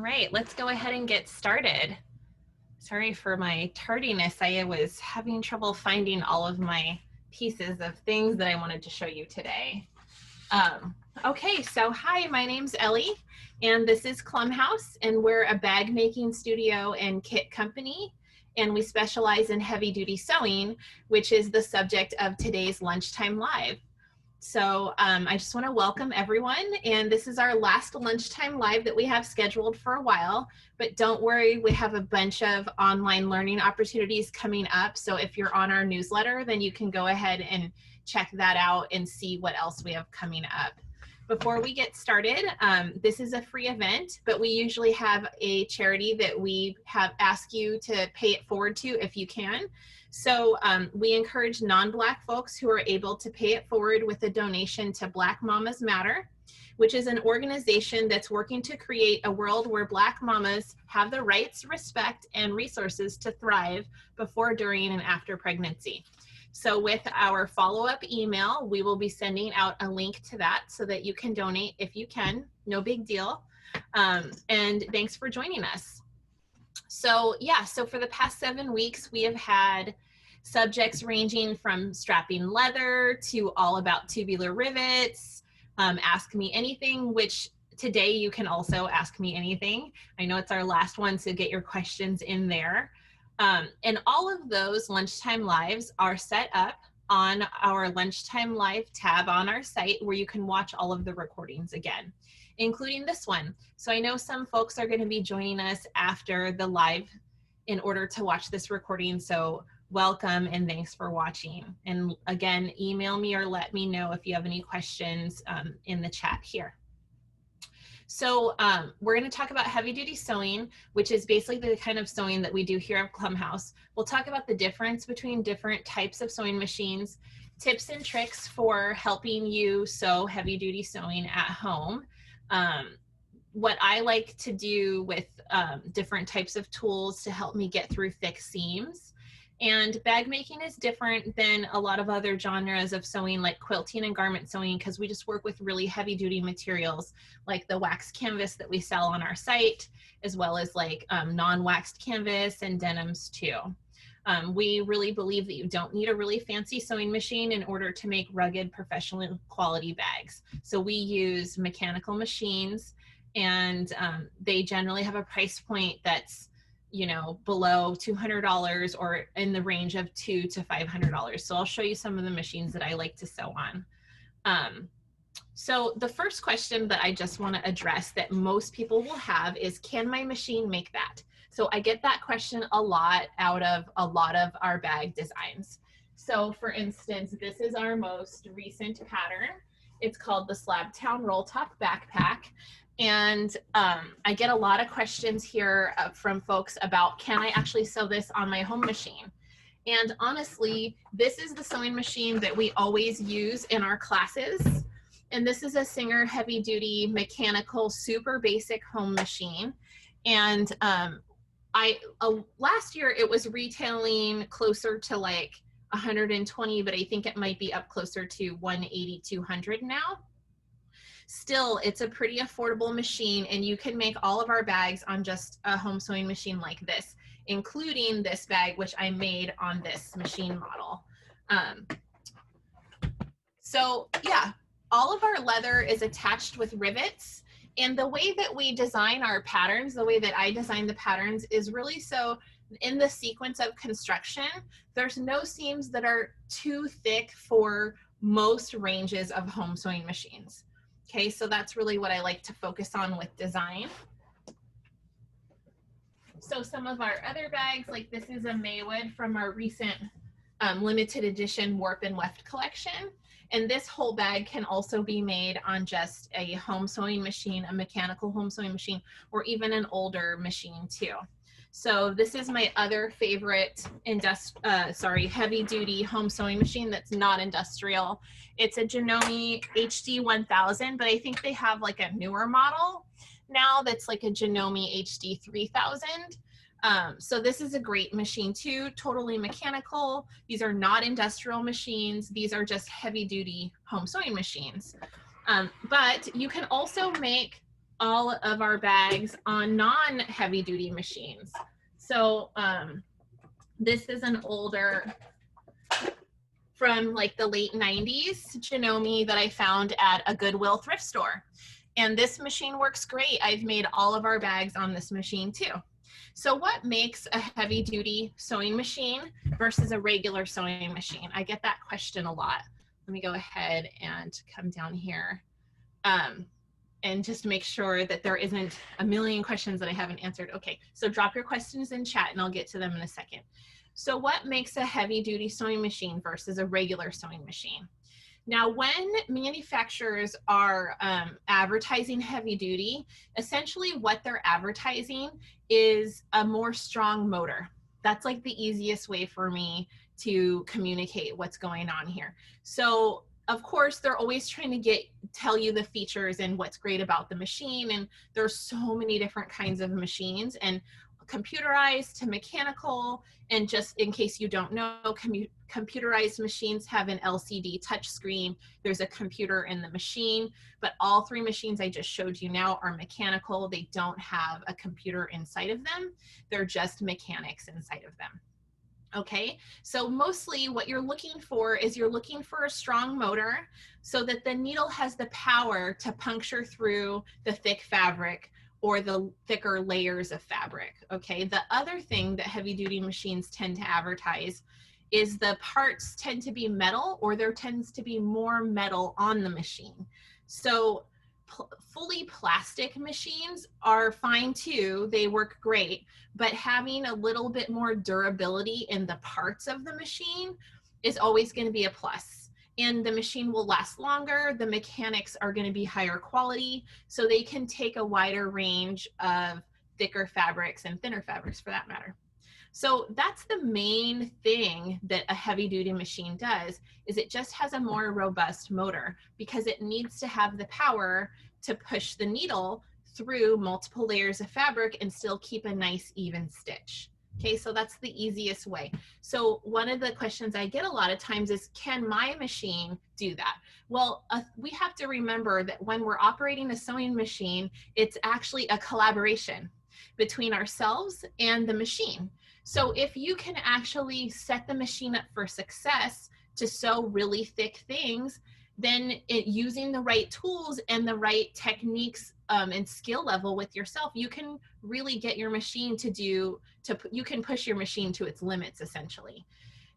right, let's go ahead and get started. Sorry for my tardiness. I was having trouble finding all of my pieces of things that I wanted to show you today. Okay, so hi, my name's Ellie, and this is Klum House, and we're a bag making studio and kit company, and we specialize in heavy duty sewing, which is the subject of today's Lunchtime Live. So I just want to welcome everyone, and this is our last Lunchtime Live that we have scheduled for a while, but don't worry, we have a bunch of online learning opportunities coming up. So if you're on our newsletter, then you can go ahead and check that out and see what else we have coming up. Before we get started, this is a free event, but we usually have a charity that we have asked you to pay it forward to if you can. So we encourage non-Black folks who are able to pay it forward with a donation to Black Mamas Matter, which is an organization that's working to create a world where Black mamas have the rights, respect, and resources to thrive before, during, and after pregnancy. So with our follow-up email, we will be sending out a link to that so that you can donate if you can, no big deal. And thanks for joining us. So yeah, so for the past 7 weeks, we have had subjects ranging from strapping leather to all about tubular rivets, ask me anything, which today you can also ask me anything. I know it's our last one, so get your questions in there. And all of those Lunchtime Lives are set up on our Lunchtime Live tab on our site where you can watch all of the recordings again, including this one. So I know some folks are going to be joining us after the live in order to watch this recording. So welcome and thanks for watching. And again, email me or let me know if you have any questions in the chat here. So we're going to talk about heavy duty sewing, which is basically the kind of sewing that we do here at Klum House. We'll talk about the difference between different types of sewing machines, tips and tricks for helping you sew heavy duty sewing at home, what I like to do with different types of tools to help me get through thick seams. And bag making is different than a lot of other genres of sewing like quilting and garment sewing because we just work with really heavy duty materials like the wax canvas that we sell on our site, as well as like non-waxed canvas and denims too. We really believe that you don't need a really fancy sewing machine in order to make rugged professional quality bags. So we use mechanical machines, and they generally have a price point that's, you know, below $200 or in the range of $200 to $500. So I'll show you some of the machines that I like to sew on. So the first question that I just want to address that most people will have is, can my machine make that? So I get that question a lot out of a lot of our bag designs. So for instance, this is our most recent pattern. It's called the Slab Town Roll Top Backpack. And I get a lot of questions here from folks about, can I actually sew this on my home machine? And honestly, this is the sewing machine that we always use in our classes. And this is a Singer heavy duty mechanical, super basic home machine. And last year it was retailing closer to like 120, but I think it might be up closer to 180, 200 now. Still, it's a pretty affordable machine, and you can make all of our bags on just a home sewing machine like this, including this bag, which I made on this machine model. So yeah, all of our leather is attached with rivets, and the way that we design our patterns, the way that I design the patterns, is really so in the sequence of construction, there's no seams that are too thick for most ranges of home sewing machines. Okay, so that's really what I like to focus on with design. So some of our other bags, like this is a Maywood from our recent limited edition Warp and Weft collection. And this whole bag can also be made on just a home sewing machine, a mechanical home sewing machine, or even an older machine too. So this is my other favorite heavy duty home sewing machine that's not industrial. It's a Janome HD1000, but I think they have like a newer model now that's like a Janome HD3000. So this is a great machine too, totally mechanical. These are not industrial machines. These are just heavy duty home sewing machines. But you can also make all of our bags on non-heavy duty machines. So this is an older, from like the late 90s Janome that I found at a Goodwill thrift store. And this machine works great. I've made all of our bags on this machine too. So what makes a heavy duty sewing machine versus a regular sewing machine? I get that question a lot. Let me go ahead and come down here and just make sure that there isn't a million questions that I haven't answered. Okay, so drop your questions in chat and I'll get to them in a second. So what makes a heavy duty sewing machine versus a regular sewing machine? Now, when manufacturers are advertising heavy duty, essentially what they're advertising is a more strong motor. That's like the easiest way for me to communicate what's going on here. So of course, they're always trying to tell you the features and what's great about the machine. And there's so many different kinds of machines, and computerized to mechanical. And just in case you don't know, computerized machines have an LCD touchscreen. There's a computer in the machine, but all three machines I just showed you now are mechanical. They don't have a computer inside of them. They're just mechanics inside of them. Okay, so mostly what you're looking for is you're looking for a strong motor so that the needle has the power to puncture through the thick fabric or the thicker layers of fabric. Okay, the other thing that heavy duty machines tend to advertise is the parts tend to be metal, or there tends to be more metal on the machine. So fully plastic machines are fine too, they work great, but having a little bit more durability in the parts of the machine is always going to be a plus. And the machine will last longer, the mechanics are going to be higher quality, so they can take a wider range of thicker fabrics and thinner fabrics for that matter. So that's the main thing that a heavy duty machine does, is it just has a more robust motor because it needs to have the power to push the needle through multiple layers of fabric and still keep a nice even stitch. Okay, so that's the easiest way. So one of the questions I get a lot of times is, can my machine do that? Well, we have to remember that when we're operating a sewing machine, it's actually a collaboration between ourselves and the machine. So if you can actually set the machine up for success to sew really thick things, then using the right tools and the right techniques and skill level with yourself, you can really get your machine you can push your machine to its limits essentially.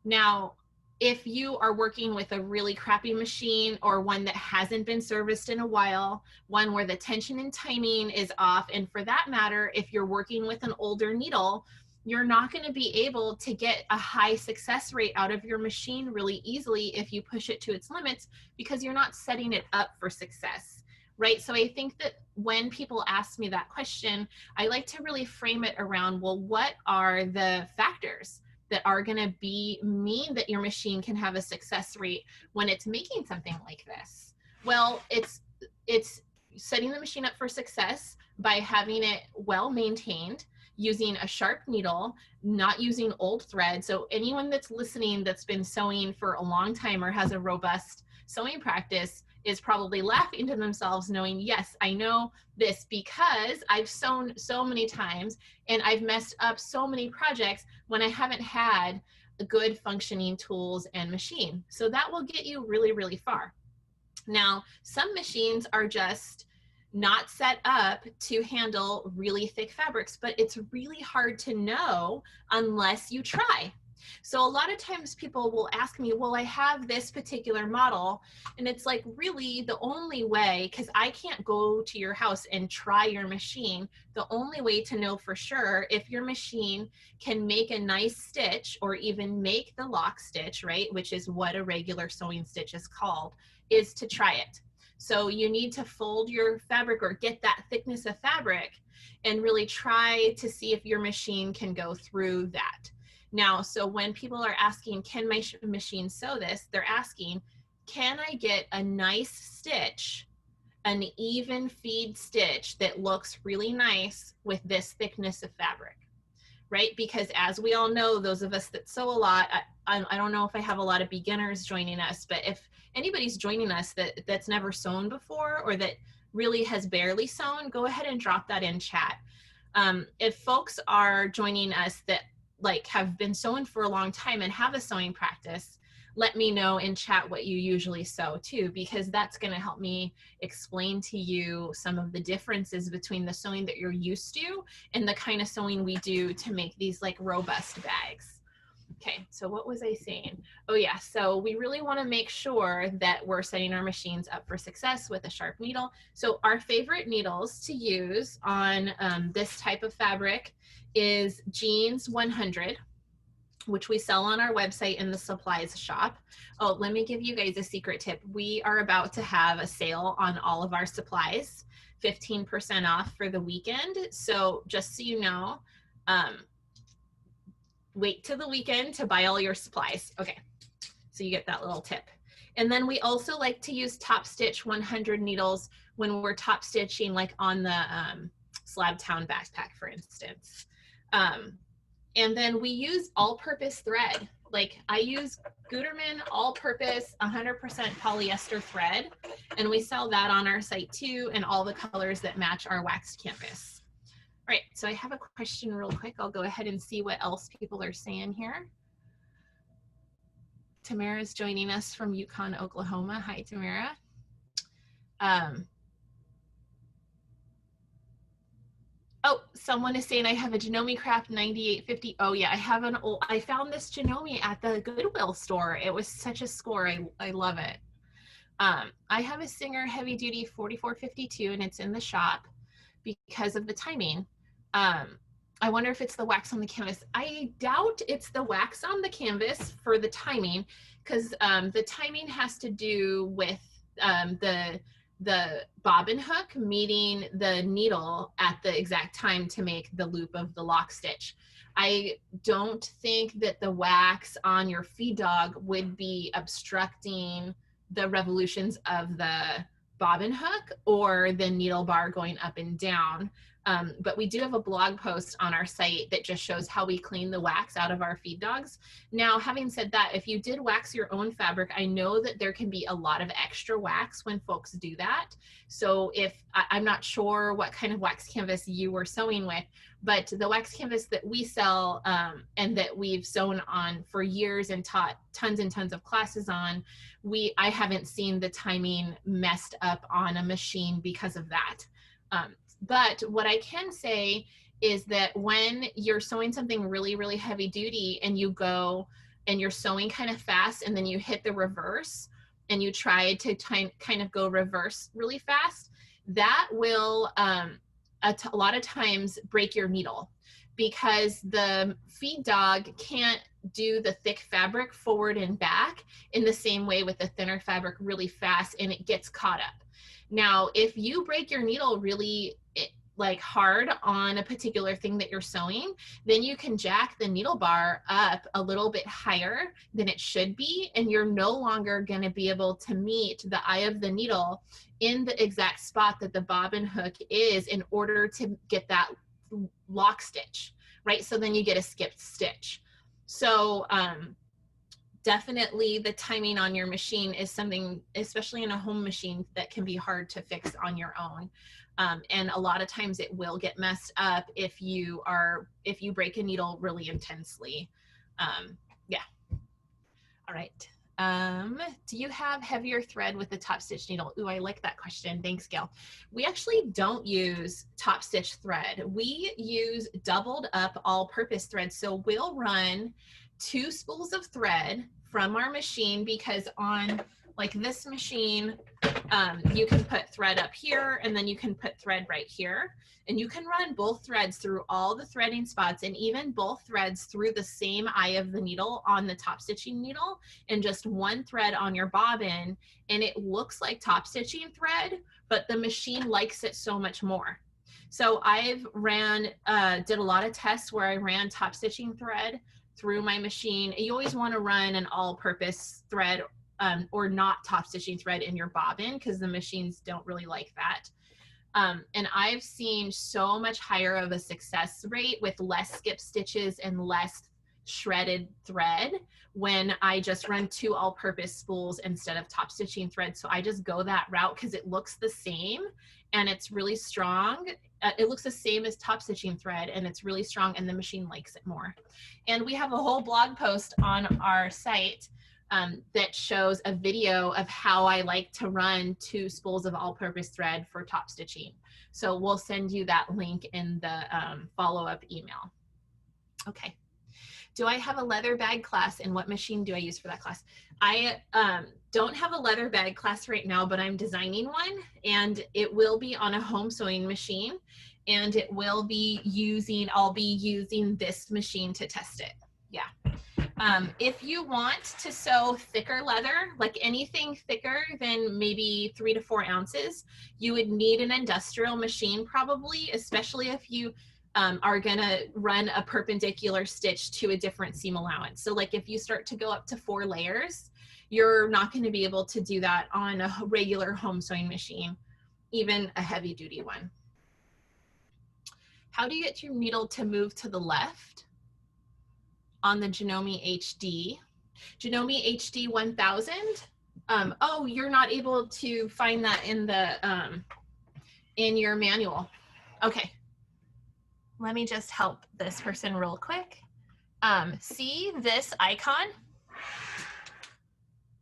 Now, if you are working with a really crappy machine or one that hasn't been serviced in a while, one where the tension and timing is off, and for that matter, if you're working with an older needle, you're not going to be able to get a high success rate out of your machine really easily if you push it to its limits, because you're not setting it up for success, right? So I think that when people ask me that question, I like to really frame it around, well, what are the factors that are going to mean that your machine can have a success rate when it's making something like this? Well, it's setting the machine up for success by having it well maintained, using a sharp needle, not using old thread. So anyone that's listening that's been sewing for a long time or has a robust sewing practice is probably laughing to themselves knowing, yes, I know this because I've sewn so many times and I've messed up so many projects when I haven't had good functioning tools and machine. So that will get you really, really far. Now, some machines are just not set up to handle really thick fabrics, but it's really hard to know unless you try. So a lot of times people will ask me, well, I have this particular model, and it's like, really the only way, because I can't go to your house and try your machine, the only way to know for sure if your machine can make a nice stitch or even make the lock stitch, right, which is what a regular sewing stitch is called, is to try it. So you need to fold your fabric or get that thickness of fabric and really try to see if your machine can go through that. Now, so when people are asking, can my machine sew this? They're asking, can I get a nice stitch, an even feed stitch that looks really nice with this thickness of fabric, right? Because as we all know, those of us that sew a lot, I don't know if I have a lot of beginners joining us, but if anybody's joining us that's never sewn before or that really has barely sewn, go ahead and drop that in chat. If folks are joining us that like have been sewing for a long time and have a sewing practice, let me know in chat what you usually sew too, because that's going to help me explain to you some of the differences between the sewing that you're used to and the kind of sewing we do to make these like robust bags. Okay, so what was I saying? Oh yeah, so we really want to make sure that we're setting our machines up for success with a sharp needle. So our favorite needles to use on this type of fabric is Jeans 100, which we sell on our website in the supplies shop. Oh, let me give you guys a secret tip. We are about to have a sale on all of our supplies, 15% off for the weekend. So just so you know, wait till the weekend to buy all your supplies. Okay, so you get that little tip. And then we also like to use top stitch 100 needles when we're top stitching, like on the Slab Town backpack, for instance. And then we use all-purpose thread. Like I use Gutermann all-purpose 100% polyester thread, and we sell that on our site too, and all the colors that match our waxed canvas. All right, so I have a question real quick. I'll go ahead and see what else people are saying here. Tamara's joining us from Yukon, Oklahoma. Hi, Tamara. Oh, someone is saying I have a Janome Craft 9850. Oh yeah, I have an old, I found this Janome at the Goodwill store. It was such a score. I love it. I have a Singer Heavy Duty 4452 and it's in the shop because of the timing. I wonder if it's the wax on the canvas. I doubt it's the wax on the canvas for the timing, because the timing has to do with the bobbin hook meeting the needle at the exact time to make the loop of the lock stitch. I don't think that the wax on your feed dog would be obstructing the revolutions of the bobbin hook or the needle bar going up and down. But we do have a blog post on our site that just shows how we clean the wax out of our feed dogs. Now, having said that, if you did wax your own fabric, I know that there can be a lot of extra wax when folks do that. So if I'm not sure what kind of wax canvas you were sewing with, but the wax canvas that we sell and that we've sewn on for years and taught tons and tons of classes on, I haven't seen the timing messed up on a machine because of that. But what I can say is that when you're sewing something really, really heavy duty and you go and you're sewing kind of fast and then you hit the reverse and you try to kind of go reverse really fast, that will a lot of times break your needle, because the feed dog can't do the thick fabric forward and back in the same way with the thinner fabric really fast, and it gets caught up. Now, if you break your needle really like hard on a particular thing that you're sewing, then you can jack the needle bar up a little bit higher than it should be, and you're no longer going to be able to meet the eye of the needle in the exact spot that the bobbin hook is in order to get that lock stitch, right? So then you get a skipped stitch. So definitely the timing on your machine is something, especially in a home machine, that can be hard to fix on your own. And a lot of times it will get messed up if you break a needle really intensely. Yeah. All right. Do you have heavier thread with the top stitch needle? Ooh, I like that question. Thanks, Gail. We actually don't use top stitch thread. We use doubled up all-purpose thread. So we'll run 2 spools of thread from our machine, because on like this machine, you can put thread up here and then you can put thread right here, and you can run both threads through all the threading spots and even both threads through the same eye of the needle on the top stitching needle, and just one thread on your bobbin, and it looks like top stitching thread, but the machine likes it so much more. So I've did a lot of tests where I ran top stitching thread through my machine. You always want to run an all-purpose thread or not top stitching thread in your bobbin, because the machines don't really like that. And I've seen so much higher of a success rate with less skip stitches and less shredded thread when I just run 2 all-purpose spools instead of top stitching thread. So I just go that route because it looks the same and it's really strong. It looks the same as top stitching thread and it's really strong and the machine likes it more. And we have a whole blog post on our site that shows a video of how I like to run 2 spools of all-purpose thread for top stitching. So we'll send you that link in the follow-up email. Okay. Do I have a leather bag class and what machine do I use for that class? I don't have a leather bag class right now, but I'm designing one and it will be on a home sewing machine and it will be using, I'll be using this machine to test it. Yeah. If you want to sew thicker leather, like anything thicker than maybe 3 to 4 ounces, you would need an industrial machine probably, especially if you are gonna run a perpendicular stitch to a different seam allowance. So like if you start to go up to 4 layers, you're not gonna be able to do that on a regular home sewing machine, even a heavy duty one. How do you get your needle to move to the left on the Janome HD? Janome HD1000? Oh, you're not able to find that in the in your manual. Okay. Let me just help this person real quick. See this icon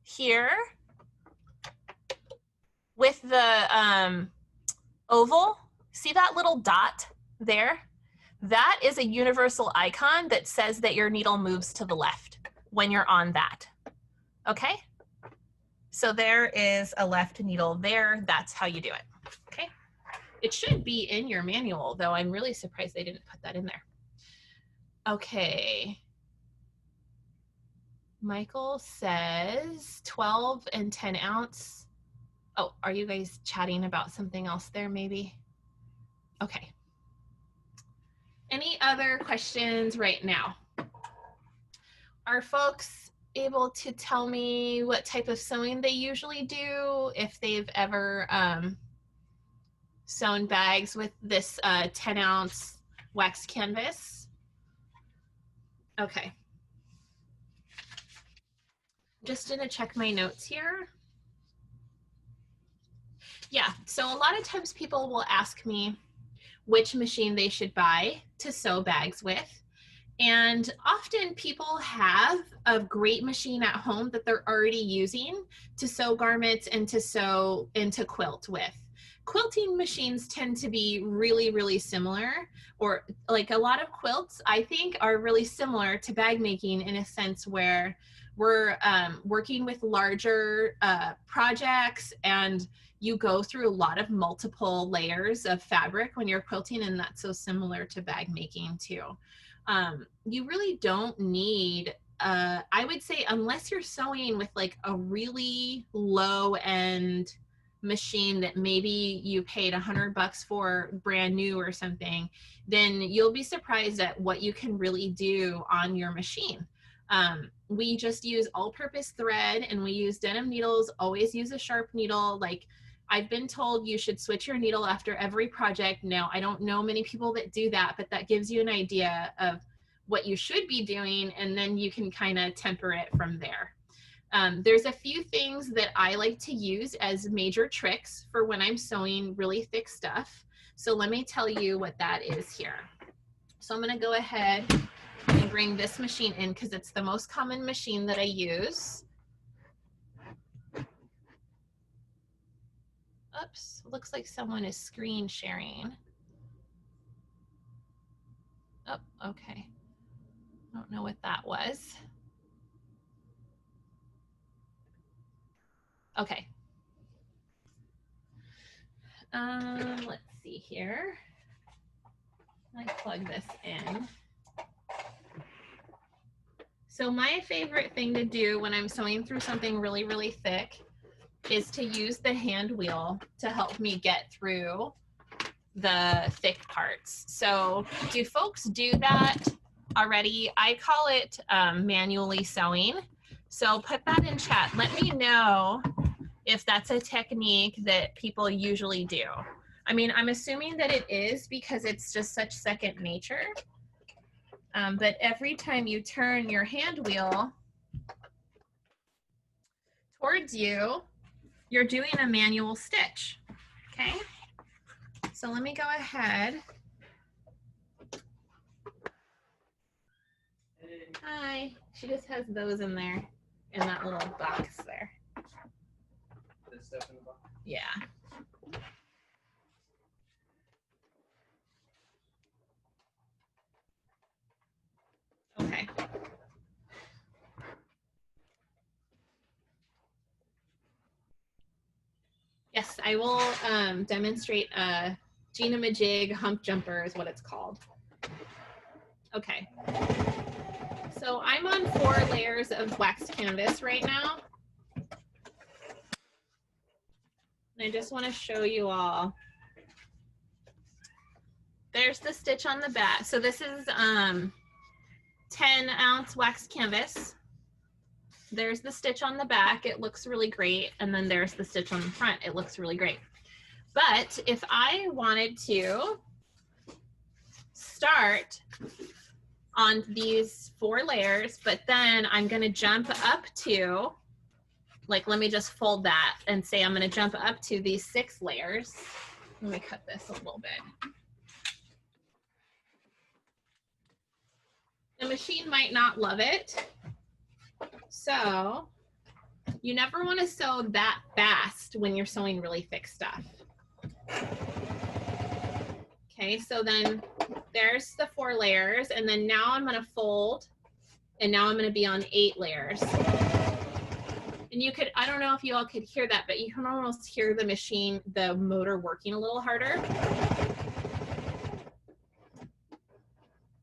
here with the oval? See that little dot there? That is a universal icon that says that your needle moves to the left when you're on that. Okay? So there is a left needle there. That's how you do it. Okay? It should be in your manual, though. I'm really surprised they didn't put that in there. Okay. Michael says 12 and 10 ounce. Oh, are you guys chatting about something else there maybe? Okay. Any other questions right now? Are folks able to tell me what type of sewing they usually do, if they've ever sewn bags with this 10 ounce wax canvas? Okay. Just gonna check my notes here. Yeah, so a lot of times people will ask me which machine they should buy to sew bags with. And often people have a great machine at home that they're already using to sew garments and to sew and to quilt with. Quilting machines tend to be really, really similar, or like a lot of quilts, I think, are really similar to bag making in a sense where we're working with larger projects and you go through a lot of multiple layers of fabric when you're quilting, and that's so similar to bag making too. You really don't need, I would say, unless you're sewing with like a really low end machine that maybe you paid $100 for brand new or something, then you'll be surprised at what you can really do on your machine. We just use all-purpose thread and we use denim needles, always use a sharp needle. Like I've been told you should switch your needle after every project. Now, I don't know many people that do that, but that gives you an idea of what you should be doing, and then you can kind of temper it from there. There's a few things that I like to use as major tricks for when I'm sewing really thick stuff. So let me tell you what that is here. So I'm going to go ahead and bring this machine in because it's the most common machine that I use. Oops, looks like someone is screen sharing. Oh, okay. I don't know what that was. Okay. Let's see here. I plug this in. So my favorite thing to do when I'm sewing through something really, really thick is to use the hand wheel to help me get through the thick parts. So do folks do that already? I call it manually sewing. So put that in chat. Let me know if that's a technique that people usually do. I mean, I'm assuming that it is because it's just such second nature. But every time you turn your hand wheel towards you, you're doing a manual stitch, okay? So let me go ahead. Hi, she just has those in there, in that little box there. This stuff in the box? Yeah. Okay. Yes, I will demonstrate a Janome hump jumper is what it's called. Okay. So I'm on 4 layers of wax canvas right now. And I just want to show you all. There's the stitch on the back. So this is 10-ounce wax canvas. There's the stitch on the back. It looks really great. And then there's the stitch on the front. It looks really great. But if I wanted to start on these 4 layers, but then I'm going to jump up to, like, let me just fold that and say I'm going to jump up to these 6 layers. Let me cut this a little bit. The machine might not love it. So you never want to sew that fast when you're sewing really thick stuff. Okay, so then there's the 4 layers, and then now I'm going to fold, and now I'm going to be on 8 layers. And you could, I don't know if you all could hear that, but you can almost hear the machine, the motor working a little harder.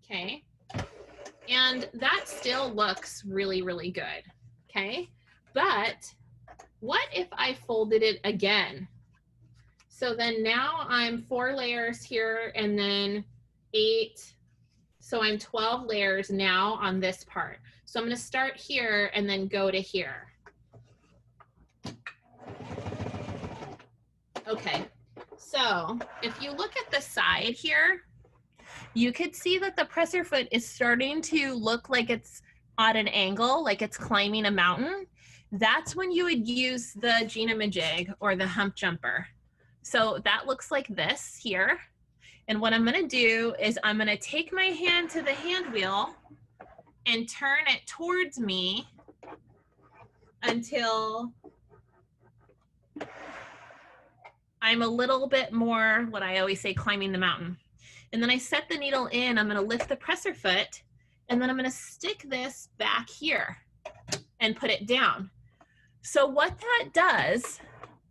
Okay. And that still looks really, really good. Okay. But what if I folded it again? So then now I'm 4 layers here and then 8. So I'm 12 layers now on this part. So I'm going to start here and then go to here. Okay, so if you look at the side here, you could see that the presser foot is starting to look like it's at an angle, like it's climbing a mountain. That's when you would use the Janome or the hump jumper. So that looks like this here. And what I'm gonna do is I'm gonna take my hand to the hand wheel and turn it towards me until I'm a little bit more, what I always say, climbing the mountain. And then I set the needle in, I'm gonna lift the presser foot, and then I'm gonna stick this back here and put it down. So what that does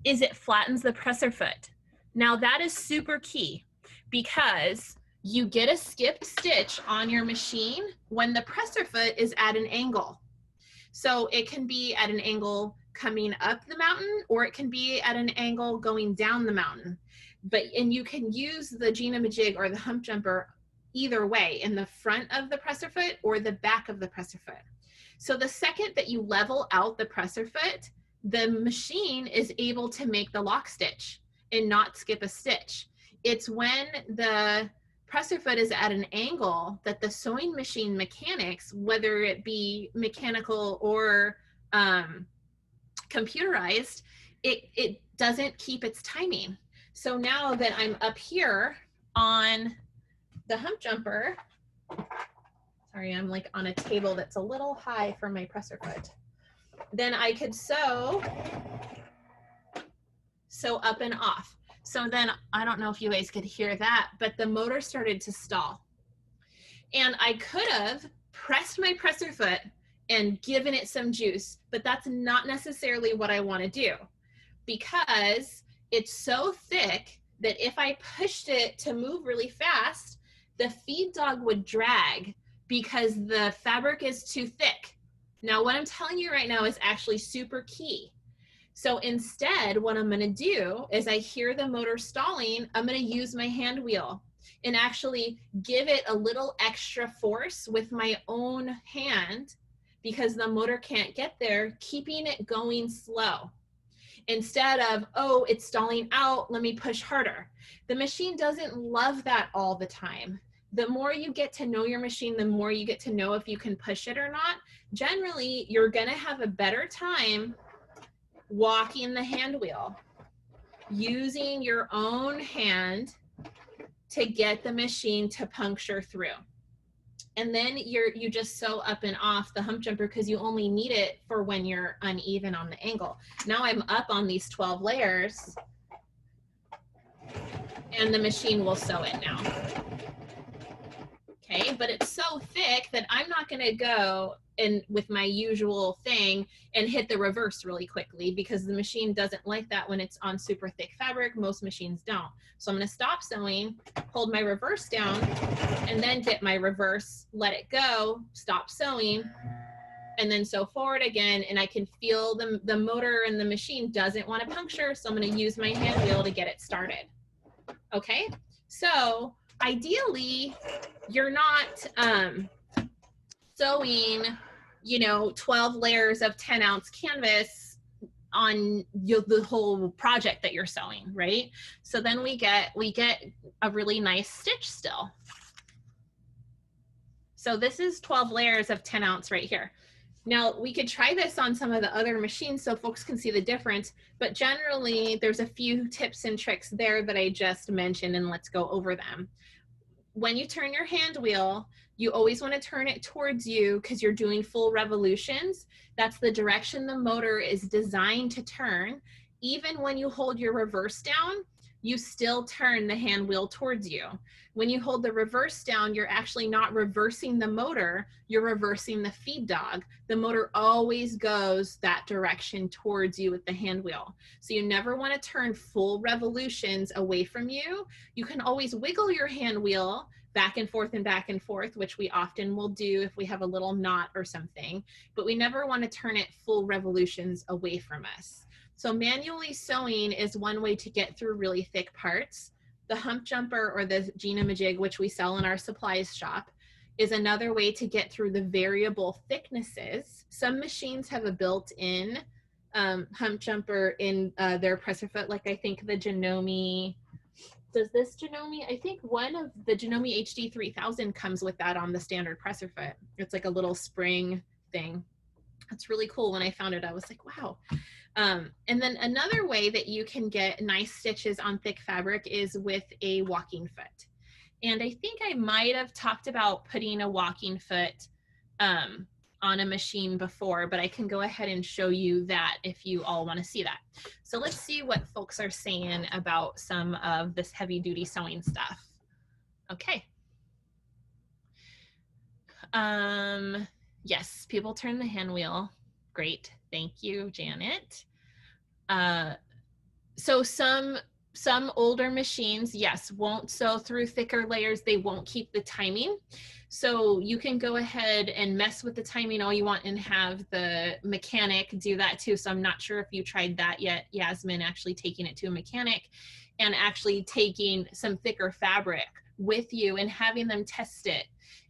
is it flattens the presser foot. Now that is super key because you get a skipped stitch on your machine when the presser foot is at an angle. So it can be at an angle coming up the mountain, or it can be at an angle going down the mountain. And you can use the Janome or the hump jumper either way, in the front of the presser foot or the back of the presser foot. So the second that you level out the presser foot, the machine is able to make the lock stitch and not skip a stitch. It's when the presser foot is at an angle that the sewing machine mechanics, whether it be mechanical or computerized, it doesn't keep its timing. So now that I'm up here on the hump jumper, sorry, I'm like on a table that's a little high for my presser foot, then I could sew up and off. So then I don't know if you guys could hear that, but the motor started to stall. And I could have pressed my presser foot and given it some juice, but that's not necessarily what I want to do, because it's so thick that if I pushed it to move really fast, the feed dog would drag because the fabric is too thick. Now, what I'm telling you right now is actually super key. So instead, what I'm going to do is I hear the motor stalling, I'm going to use my hand wheel and actually give it a little extra force with my own hand, because the motor can't get there, keeping it going slow. Instead of, oh, it's stalling out, let me push harder. The machine doesn't love that all the time. The more you get to know your machine, the more you get to know if you can push it or not. Generally, you're gonna have a better time walking the hand wheel, using your own hand to get the machine to puncture through. And then you just sew up and off the hump jumper because you only need it for when you're uneven on the angle. Now I'm up on these 12 layers and the machine will sew it now. Okay, but it's so thick that I'm not gonna go in with my usual thing and hit the reverse really quickly because the machine doesn't like that when it's on super thick fabric. Most machines don't. So I'm gonna stop sewing, hold my reverse down, and then get my reverse, let it go, stop sewing, and then sew forward again. And I can feel the motor and the machine doesn't want to puncture, so I'm gonna use my hand wheel to get it started. Okay, so ideally, you're not sewing, 12 layers of 10-ounce canvas on the whole project that you're sewing, right? So then we get a really nice stitch still. So this is 12 layers of 10-ounce right here. Now we could try this on some of the other machines so folks can see the difference, but generally there's a few tips and tricks there that I just mentioned, and let's go over them. When you turn your hand wheel, you always want to turn it towards you because you're doing full revolutions. That's the direction the motor is designed to turn. Even when you hold your reverse down, you still turn the hand wheel towards you. When you hold the reverse down, you're actually not reversing the motor, you're reversing the feed dog. The motor always goes that direction towards you with the hand wheel. So you never want to turn full revolutions away from you. You can always wiggle your hand wheel back and forth, which we often will do if we have a little knot or something, but we never want to turn it full revolutions away from us. So manually sewing is one way to get through really thick parts. The hump jumper or the Janome, which we sell in our supplies shop, is another way to get through the variable thicknesses. Some machines have a built-in hump jumper in their presser foot, like I think the Janome, does this Janome? I think one of the Janome HD1000 comes with that on the standard presser foot. It's like a little spring thing. That's really cool. When I found it, I was like, wow. And then another way that you can get nice stitches on thick fabric is with a walking foot. And I think I might have talked about putting a walking foot on a machine before, but I can go ahead and show you that if you all want to see that. So let's see what folks are saying about some of this heavy duty sewing stuff. Okay. Yes, people turn the hand wheel. Great. Thank you, Janet. So some older machines, yes, won't sew through thicker layers. They won't keep the timing. So you can go ahead and mess with the timing all you want and have the mechanic do that too. So I'm not sure if you tried that yet, Yasmin, actually taking it to a mechanic and actually taking some thicker fabric with you and having them test it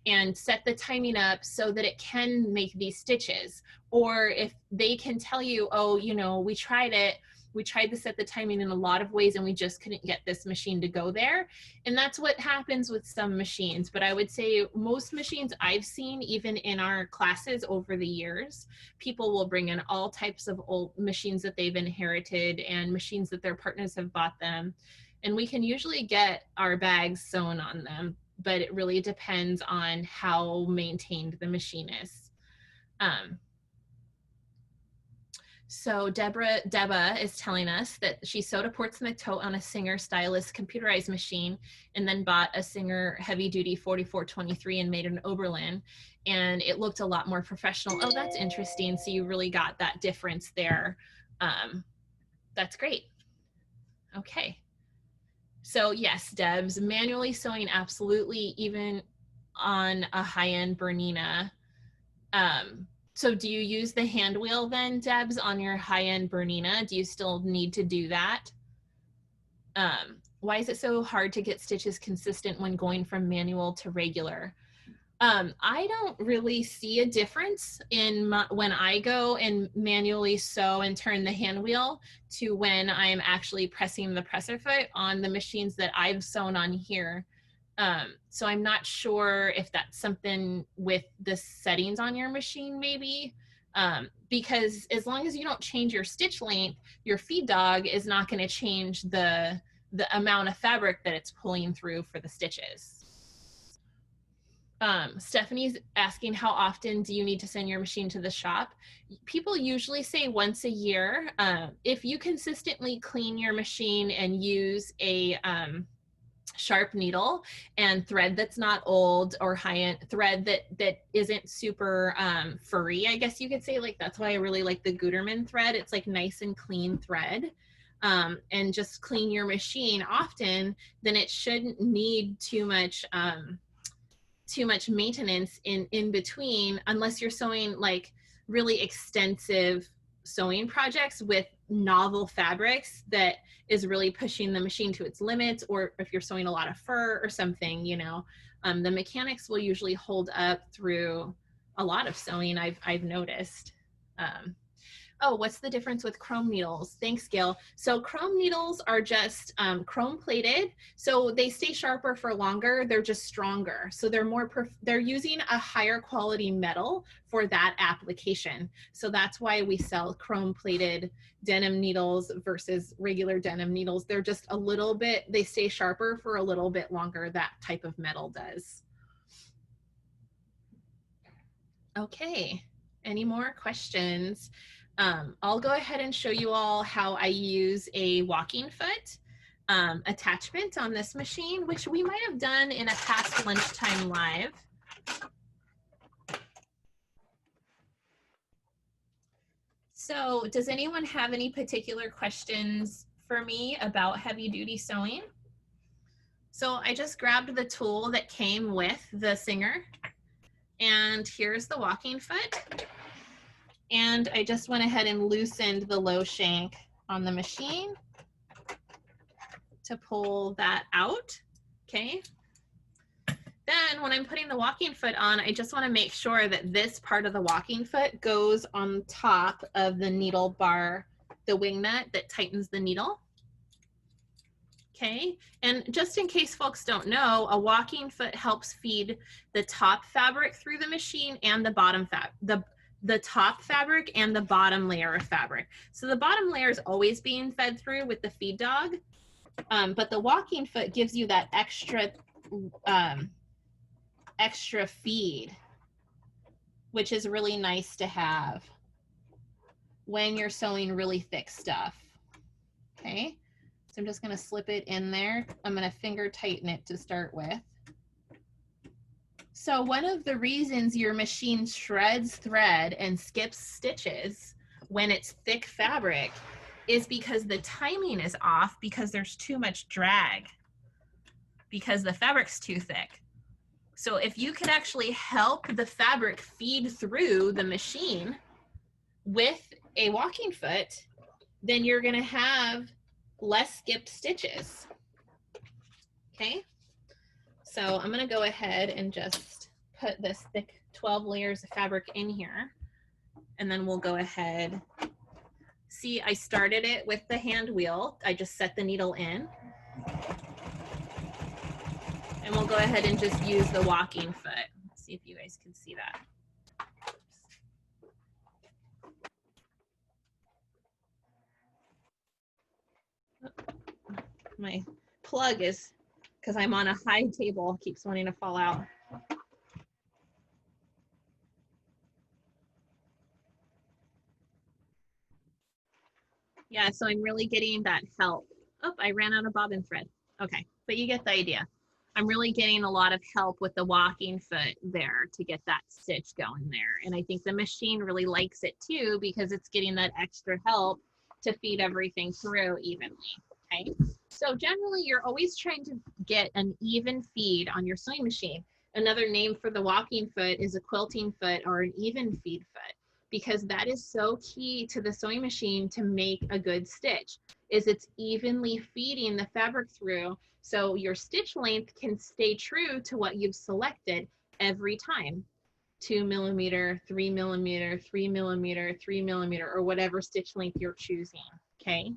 and set the timing up so that it can make these stitches. Or if they can tell you, oh, we tried it, we tried to set the timing in a lot of ways and we just couldn't get this machine to go there. And that's what happens with some machines. But I would say most machines I've seen, even in our classes over the years, people will bring in all types of old machines that they've inherited and machines that their partners have bought them. And we can usually get our bags sewn on them, but it really depends on how maintained the machine is. So Deba is telling us that she sewed a Portsmouth tote on a Singer Stylist computerized machine and then bought a Singer heavy duty 4423 and made an Oberlin, and it looked a lot more professional. Oh, that's interesting. So you really got that difference there. That's great. Okay. So yes, Debs, manually sewing, absolutely, even on a high-end Bernina. So do you use the hand wheel then, Debs, on your high-end Bernina? Do you still need to do that? Why is it so hard to get stitches consistent when going from manual to regular? I don't really see a difference in when I go and manually sew and turn the hand wheel to when I'm actually pressing the presser foot on the machines that I've sewn on here. So I'm not sure if that's something with the settings on your machine maybe, because as long as you don't change your stitch length, your feed dog is not going to change the amount of fabric that it's pulling through for the stitches. Stephanie's asking, how often do you need to send your machine to the shop? People usually say once a year. If you consistently clean your machine and use a sharp needle and thread that's not old or high-end thread that isn't super furry, I guess you could say, like that's why I really like the Gutermann thread. It's like nice and clean thread. And just clean your machine often, then it shouldn't need too much maintenance in between, unless you're sewing like really extensive sewing projects with novel fabrics that is really pushing the machine to its limits, or if you're sewing a lot of fur or something, you know, the mechanics will usually hold up through a lot of sewing, I've noticed. Oh, what's the difference with chrome needles? Thanks, Gail. So chrome needles are just chrome plated, so they stay sharper for longer. They're just stronger. So they're they're using a higher quality metal for that application. So that's why we sell chrome plated denim needles versus regular denim needles. They're just a little bit, they stay sharper for a little bit longer. That type of metal does. Okay, any more questions? I'll go ahead and show you all how I use a walking foot attachment on this machine, which we might have done in a past lunchtime live. So does anyone have any particular questions for me about heavy duty sewing? So I just grabbed the tool that came with the Singer, and here's the walking foot. And I just went ahead and loosened the low shank on the machine to pull that out, okay? Then when I'm putting the walking foot on, I just wanna make sure that this part of the walking foot goes on top of the needle bar, the wing nut that tightens the needle, okay? And just in case folks don't know, a walking foot helps feed the top fabric through the machine and the bottom the top fabric and the bottom layer of fabric. So the bottom layer is always being fed through with the feed dog, but the walking foot gives you that extra feed, which is really nice to have when you're sewing really thick stuff. Okay, so I'm just gonna slip it in there. I'm gonna finger tighten it to start with. So one of the reasons your machine shreds thread and skips stitches when it's thick fabric is because the timing is off, because there's too much drag, because the fabric's too thick. So if you could actually help the fabric feed through the machine with a walking foot, then you're gonna have less skipped stitches, okay? So I'm gonna go ahead and just put this thick 12 layers of fabric in here, and then we'll go ahead. See, I started it with the hand wheel. I just set the needle in. And we'll go ahead and just use the walking foot. Let's see if you guys can see that. My plug is, because I'm on a high table, keeps wanting to fall out. Yeah, so I'm really getting that help. Oh, I ran out of bobbin thread. Okay, but you get the idea. I'm really getting a lot of help with the walking foot there to get that stitch going there. And I think the machine really likes it too, because it's getting that extra help to feed everything through evenly, okay? So generally you're always trying to get an even feed on your sewing machine. Another name for the walking foot is a quilting foot or an even feed foot, because that is so key to the sewing machine to make a good stitch, is it's evenly feeding the fabric through, so your stitch length can stay true to what you've selected every time. 2 millimeter, 3 millimeter, 3 millimeter, 3 millimeter, or whatever stitch length you're choosing, okay?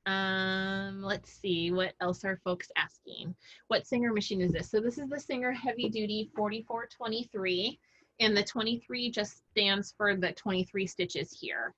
Let's see, what else are folks asking? asking. What Singer machine is this? So this is the Singer Heavy Duty 4423, and the 23 just stands for the 23 stitches here.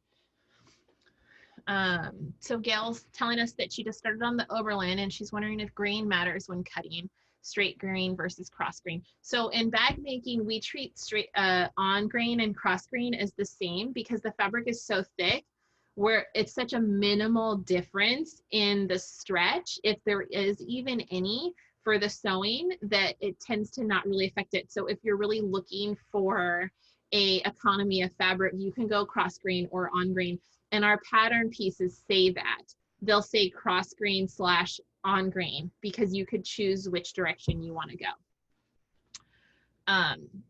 So Gail's telling us that she just started on the Oberlin, and she's wondering if grain matters when cutting, straight grain versus cross grain. So in bag making, we treat straight on grain and cross grain as the same because the fabric is so thick, where it's such a minimal difference in the stretch, if there is even any, for the sewing, that it tends to not really affect it. So if you're really looking for a economy of fabric, you can go cross grain or on grain. And our pattern pieces say that. They'll say cross grain / on grain because you could choose which direction you want to go.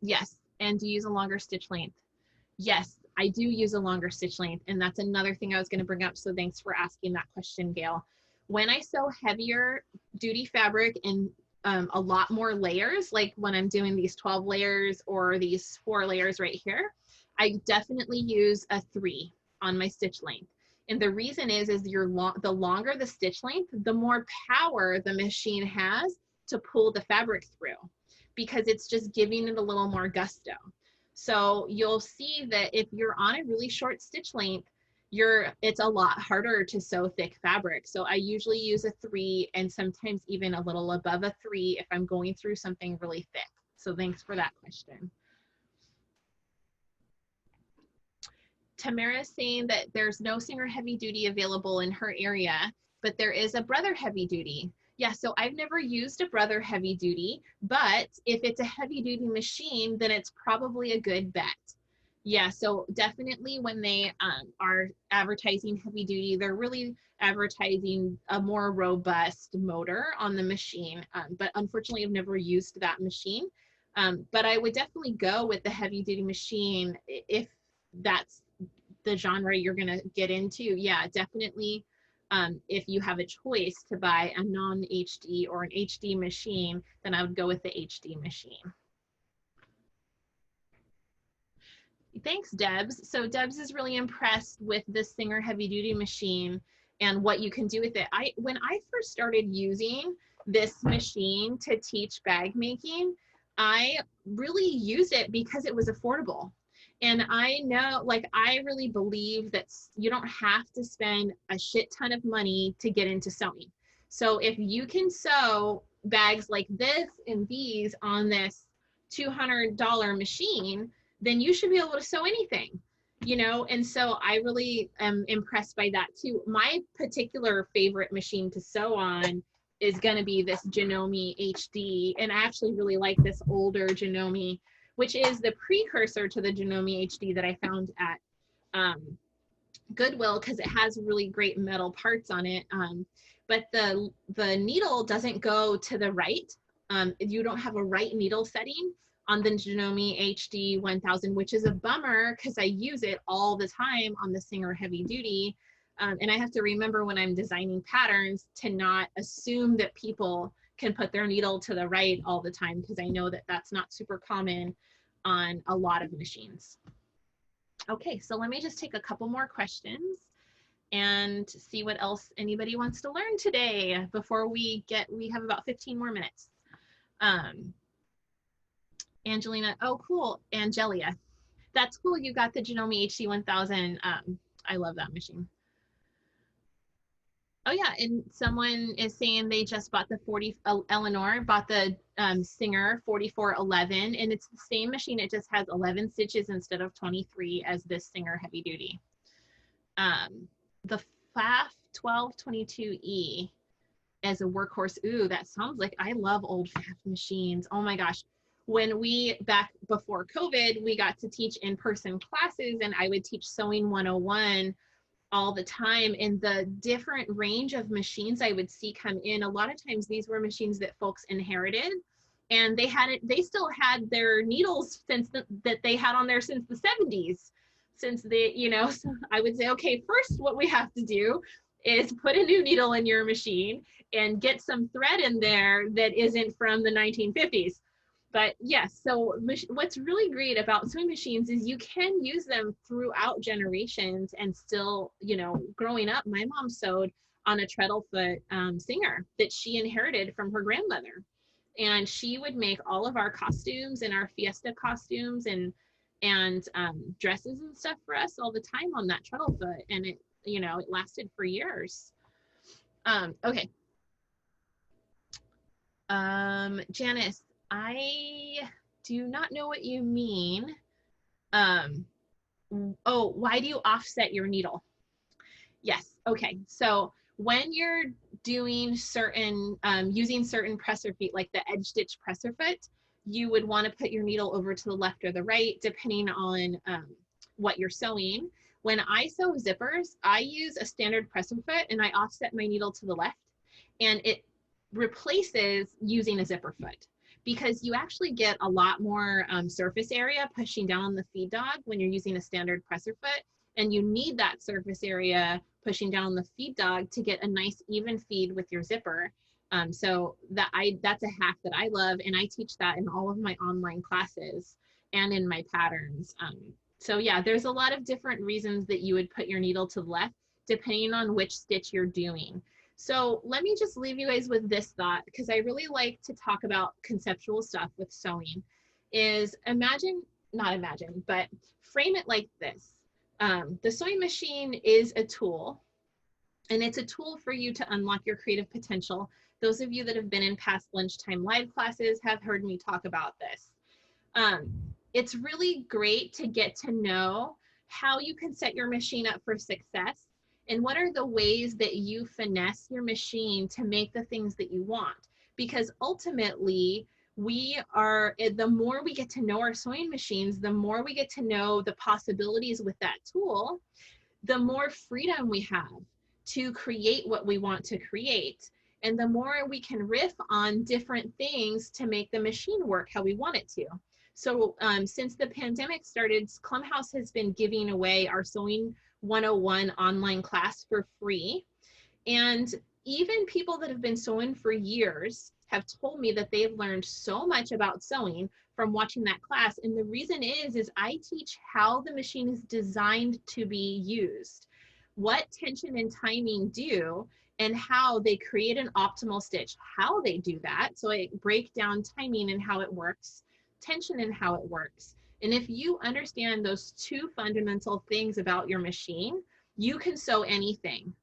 Yes, and do you use a longer stitch length? Yes, I do use a longer stitch length, and that's another thing I was going to bring up, so thanks for asking that question, Gail. When I sew heavier duty fabric and a lot more layers, like when I'm doing these 12 layers or these 4 layers right here, I definitely use a 3 on my stitch length. And the reason is the longer the stitch length, the more power the machine has to pull the fabric through, because it's just giving it a little more gusto. So you'll see that if you're on a really short stitch length, it's a lot harder to sew thick fabric. So I usually use a 3 and sometimes even a little above a 3 if I'm going through something really thick. So thanks for that question. Tamara's saying that there's no Singer Heavy Duty available in her area, but there is a Brother Heavy Duty. Yeah, so I've never used a Brother Heavy Duty, but if it's a heavy duty machine, then it's probably a good bet. Yeah, so definitely when they are advertising heavy duty, they're really advertising a more robust motor on the machine. But unfortunately, I've never used that machine. But I would definitely go with the heavy duty machine if that's the genre you're going to get into. Yeah, definitely. If you have a choice to buy a non-HD or an HD machine, then I would go with the HD machine. Thanks, Debs. So Debs is really impressed with this Singer Heavy Duty machine and what you can do with it. When I first started using this machine to teach bag making, I really used it because it was affordable. And I know, like, I really believe that you don't have to spend a shit ton of money to get into sewing. So if you can sew bags like this and these on this $200 machine, then you should be able to sew anything, you know? And so I really am impressed by that too. My particular favorite machine to sew on is gonna be this Janome HD. And I actually really like this older Janome, which is the precursor to the Janome HD that I found at Goodwill, because it has really great metal parts on it. But the needle doesn't go to the right. You don't have a right needle setting on the Janome HD1000, which is a bummer because I use it all the time on the Singer Heavy Duty. And I have to remember when I'm designing patterns to not assume that people can put their needle to the right all the time, because I know that that's not super common on a lot of machines. Okay, so let me just take a couple more questions and see what else anybody wants to learn today before we have about 15 more minutes. Angelina, oh cool, Angelia. That's cool, you got the Janome HD1000. I love that machine. Oh yeah, and someone is saying they just bought the Eleanor bought the Singer 4411, and it's the same machine, it just has 11 stitches instead of 23 as this Singer Heavy Duty. The FAF 1222E as a workhorse, ooh, that sounds like, I love old FAF machines. Oh my gosh. When back before COVID, we got to teach in-person classes, and I would teach Sewing 101 all the time, and the different range of machines I would see come in, a lot of times these were machines that folks inherited, and they still had their needles that they had on there since the 70s, since they, you know. So I would say, okay, first what we have to do is put a new needle in your machine and get some thread in there that isn't from the 1950s. But yes, so what's really great about sewing machines is you can use them throughout generations and still, you know, growing up, my mom sewed on a treadlefoot singer that she inherited from her grandmother. And she would make all of our costumes and our fiesta costumes and dresses and stuff for us all the time on that treadlefoot. And it, you know, it lasted for years. Okay. Janice, I do not know what you mean. Oh, why do you offset your needle? Yes. Okay. So when you're doing certain, using certain presser feet, like the edge stitch presser foot, you would want to put your needle over to the left or the right, depending on what you're sewing. When I sew zippers, I use a standard presser foot and I offset my needle to the left, and it replaces using a zipper foot because you actually get a lot more surface area pushing down on the feed dog when you're using a standard presser foot, and you need that surface area pushing down on the feed dog to get a nice even feed with your zipper. So that's a hack that I love, and I teach that in all of my online classes and in my patterns. So yeah, there's a lot of different reasons that you would put your needle to the left depending on which stitch you're doing. So let me just leave you guys with this thought, because I really like to talk about conceptual stuff with sewing, is not imagine, but frame it like this. The sewing machine is a tool, and it's a tool for you to unlock your creative potential. Those of you that have been in past lunchtime live classes have heard me talk about this. It's really great to get to know how you can set your machine up for success and what are the ways that you finesse your machine to make the things that you want. Because ultimately, the more we get to know our sewing machines, the more we get to know the possibilities with that tool, the more freedom we have to create what we want to create. And the more we can riff on different things to make the machine work how we want it to. So since the pandemic started, Klum House has been giving away our Sewing 101 online class for free. And even people that have been sewing for years have told me that they've learned so much about sewing from watching that class. And the reason is I teach how the machine is designed to be used, what tension and timing do, and how they create an optimal stitch, how they do that. So I break down timing and how it works, tension and how it works. And if you understand those two fundamental things about your machine, you can sew anything.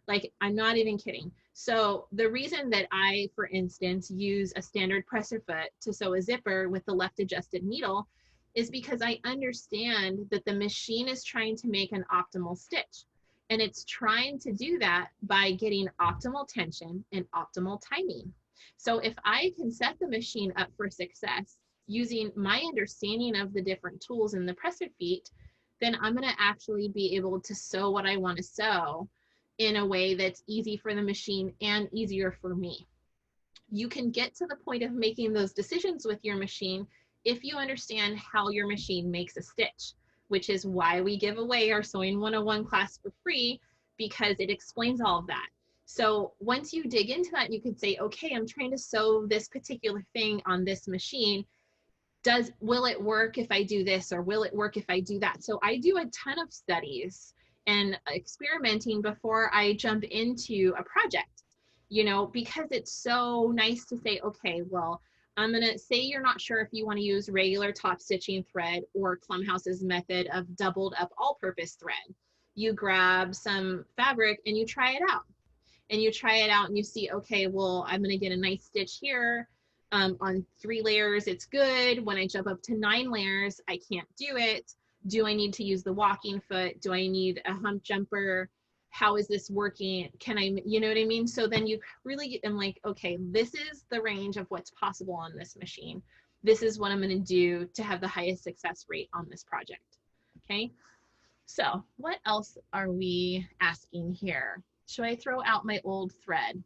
Like, I'm not even kidding. So the reason that I, for instance, use a standard presser foot to sew a zipper with the left adjusted needle is because I understand that the machine is trying to make an optimal stitch. And it's trying to do that by getting optimal tension and optimal timing. So if I can set the machine up for success using my understanding of the different tools in the presser feet, then I'm going to actually be able to sew what I want to sew in a way that's easy for the machine and easier for me. You can get to the point of making those decisions with your machine if you understand how your machine makes a stitch, which is why we give away our Sewing 101 class for free, because it explains all of that. So once you dig into that, you can say, okay, I'm trying to sew this particular thing on this machine. Will it work if I do this, or will it work if I do that? So I do a ton of studies and experimenting before I jump into a project, you know, because it's so nice to say, okay, well, I'm gonna say you're not sure if you want to use regular top stitching thread or Klum House's method of doubled up all-purpose thread. You grab some fabric and you try it out. And you try it out and you see, okay, well, I'm gonna get a nice stitch here. On 3 layers, it's good. When I jump up to 9 layers, I can't do it. Do I need to use the walking foot? Do I need a hump jumper? How is this working? Can I, you know what I mean? So then you really am like, okay, this is the range of what's possible on this machine. This is what I'm going to do to have the highest success rate on this project. Okay. So what else are we asking here? Should I throw out my old thread?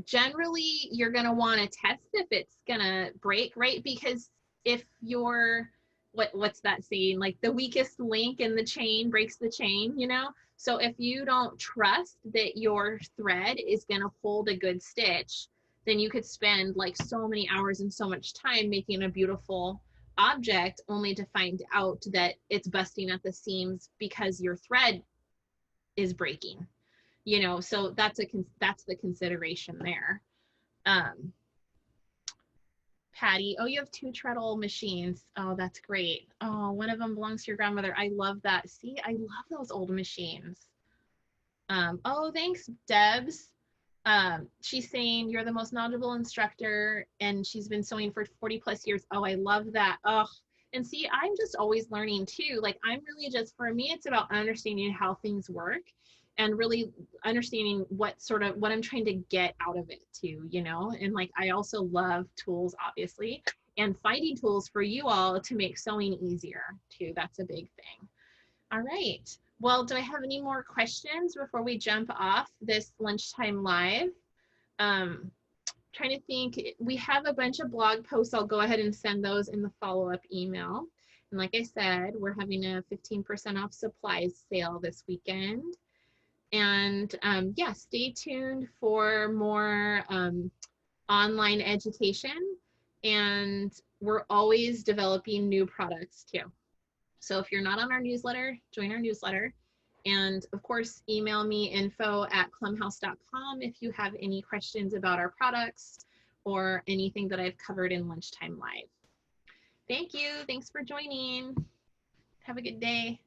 Generally, you're going to want to test if it's going to break, right? Because if you're, what's that saying? Like, the weakest link in the chain breaks the chain, you know? So if you don't trust that your thread is going to hold a good stitch, then you could spend like so many hours and so much time making a beautiful object only to find out that it's busting at the seams because your thread is breaking, you know, so that's the consideration there. Patty, oh, you have 2 treadle machines. Oh, that's great. Oh, one of them belongs to your grandmother. I love that. See, I love those old machines. Oh, thanks, Debs. She's saying you're the most knowledgeable instructor and she's been sewing for 40 plus years. Oh, I love that. Oh, and see, I'm just always learning too. Like I'm really just, for me, it's about understanding how things work and really understanding what I'm trying to get out of it too, you know? And like, I also love tools, obviously, and finding tools for you all to make sewing easier too. That's a big thing. All right. Well, do I have any more questions before we jump off this lunchtime live? Trying to think, we have a bunch of blog posts. I'll go ahead and send those in the follow-up email. And like I said, we're having a 15% off supplies sale this weekend. And yeah, stay tuned for more online education. And we're always developing new products too. So if you're not on our newsletter, join our newsletter. And of course, email me info@klumhouse.com if you have any questions about our products or anything that I've covered in Lunchtime Live. Thank you. Thanks for joining. Have a good day.